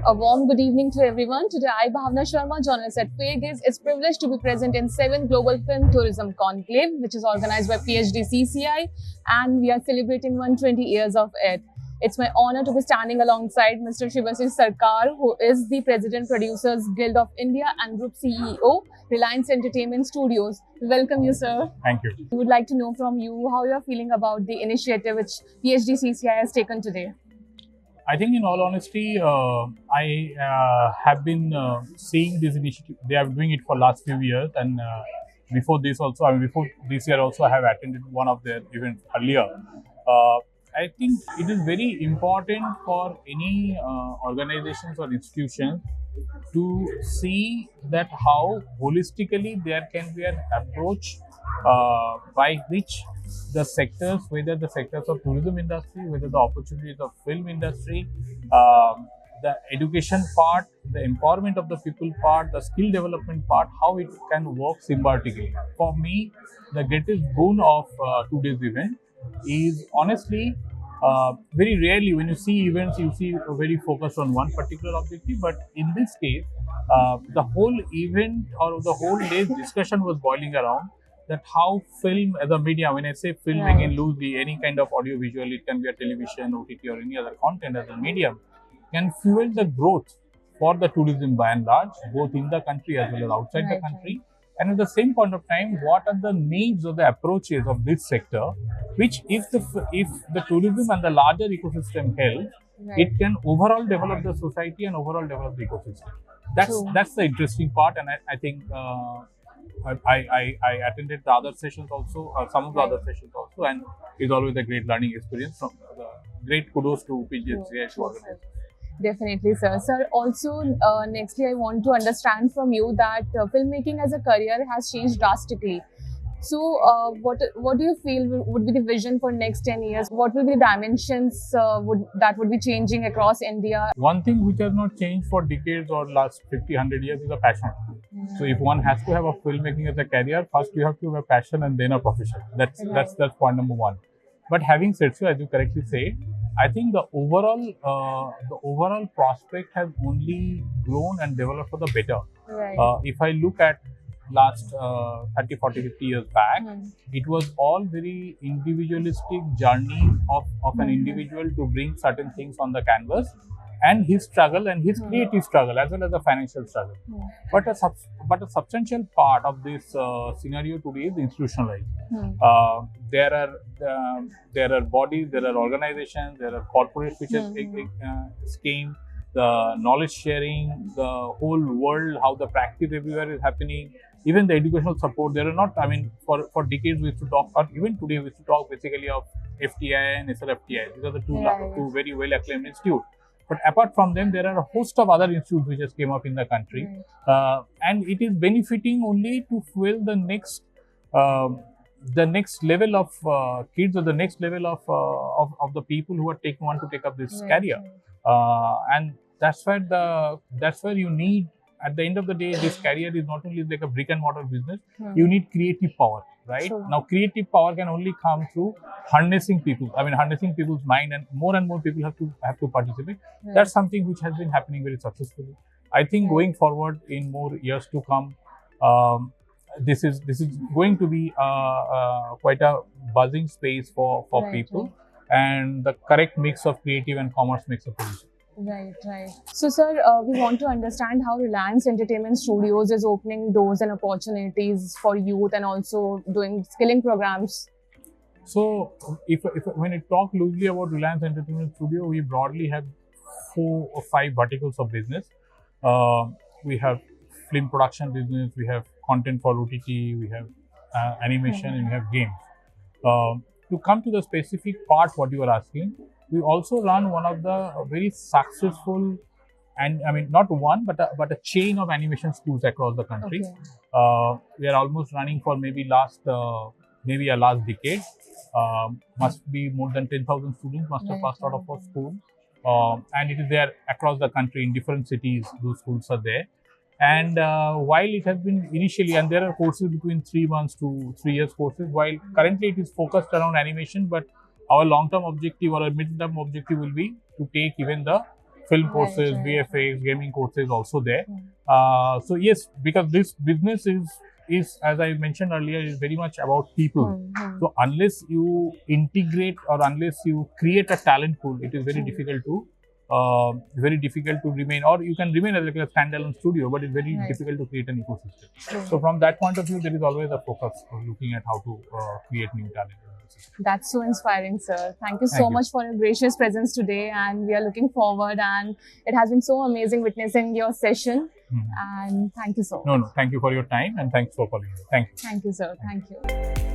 A warm good evening to everyone. Today, I, Bhavna Sharma, journalist at PHDCCI, is privileged to be present in 7th Global Film Tourism Conclave, which is organized by PHDCCI, and we are celebrating 120 years of it. It's my honor to be standing alongside Mr. Shibasish Sarkar, who is the President Producers Guild of India and Group CEO, Reliance Entertainment Studios. Welcome you, sir. Thank you. We would like to know from you how you are feeling about the initiative which PHDCCI has taken today. I think, in all honesty, I have been seeing this initiative. They are doing it for last few years, and before this also, before this year also, I have attended one of their events earlier. I think it is very important for any organizations or institutions to see that how holistically there can be an approach by which the sectors, whether the sectors of tourism industry, whether the opportunities of film industry, the education part, the empowerment of the people part, the skill development part, how it can work symbiotically. For me, the greatest boon of today's event is honestly, very rarely when you see events, you see very focused on one particular objective. But in this case, the whole event or the whole day's discussion was boiling around that how film as a media, when I say film again loosely, any kind of audio visual, it can be a television, OTT or any other content as a medium, can fuel the growth for the tourism by and large, both in the country as well as outside the country. And at the same point of time, what are the needs or the approaches of this sector, which if the tourism and the larger ecosystem help, it can overall develop the society and overall develop the ecosystem. That's the interesting part, and I think I attended the other sessions also, some of the other sessions also, and it's always a great learning experience. From great kudos to PHDCCI to organize. Definitely, sir. Sir, also, nextly, I want to understand from you that filmmaking as a career has changed drastically. So, what do you feel would be the vision for next 10 years? What will be the dimensions that would be changing across India? One thing which has not changed for decades or last 50, 100 years is a passion. So, if one has to have a filmmaking as a career, first you have to have a passion and then a profession. That's point number one. But having said so, as you correctly say, I think the overall prospect has only grown and developed for the better. If I look at last 30, 40, 50 years back, it was all very individualistic journey of an individual to bring certain things on the canvas, and his struggle and his creative struggle as well as the financial struggle. But a substantial part of this scenario today is institutionalized. There are bodies, there are organizations, there are corporates which have scheme, the knowledge sharing, the whole world, how the practice everywhere is happening, even the educational support. There are not, for decades we used to talk, or even today we used to talk basically of FTI and SRFTI. These are the two very well acclaimed institutes. But apart from them, there are a host of other institutes which has came up in the country, and it is benefiting only to fuel the next level of kids, or the next level of the people who want to take up this career, and that's where you need. At the end of the day, this career is not only like a brick and mortar business. You need creative power, right? Now, creative power can only come through harnessing people. Harnessing people's mind, and more people have to participate. That's something which has been happening very successfully. I think going forward in more years to come, this is going to be quite a buzzing space for people, and the correct mix of creative and commerce makes a position. Right. So, sir, we want to understand how Reliance Entertainment Studios is opening doors and opportunities for youth, and also doing skilling programs. So, if when I talk loosely about Reliance Entertainment Studio, we broadly have 4 or 5 verticals of business. We have film production business, we have content for OTT, we have animation, and we have games. To come to the specific part, what you are asking, we also run one of the very successful, and not one, but a chain of animation schools across the country. We are almost running for maybe a last decade. Must be more than 10,000 students must have passed out of our school, and it is there across the country in different cities. Those schools are there. And while it has been initially, and there are courses between 3 months to 3 years courses, while currently it is focused around animation, but our long-term objective or our mid-term objective will be to take even the film Right, courses, right. VFX, gaming courses also there. Mm. So yes, because this business is as I mentioned earlier, is very much about people. Mm. So unless you integrate or unless you create a talent pool, it is very Mm. difficult to remain, or you can remain as like a standalone studio, but it's very Right. difficult to create an ecosystem. True. So from that point of view, there is always a focus on looking at how to create new talent. That's so inspiring, sir. Thank you so Thank you. much for your gracious presence today, and we are looking forward. And it has been so amazing witnessing your session. Mhm. And thank you so much. No, thank you for your time and thanks for calling me. Thank you. Thank you, sir. Thank you.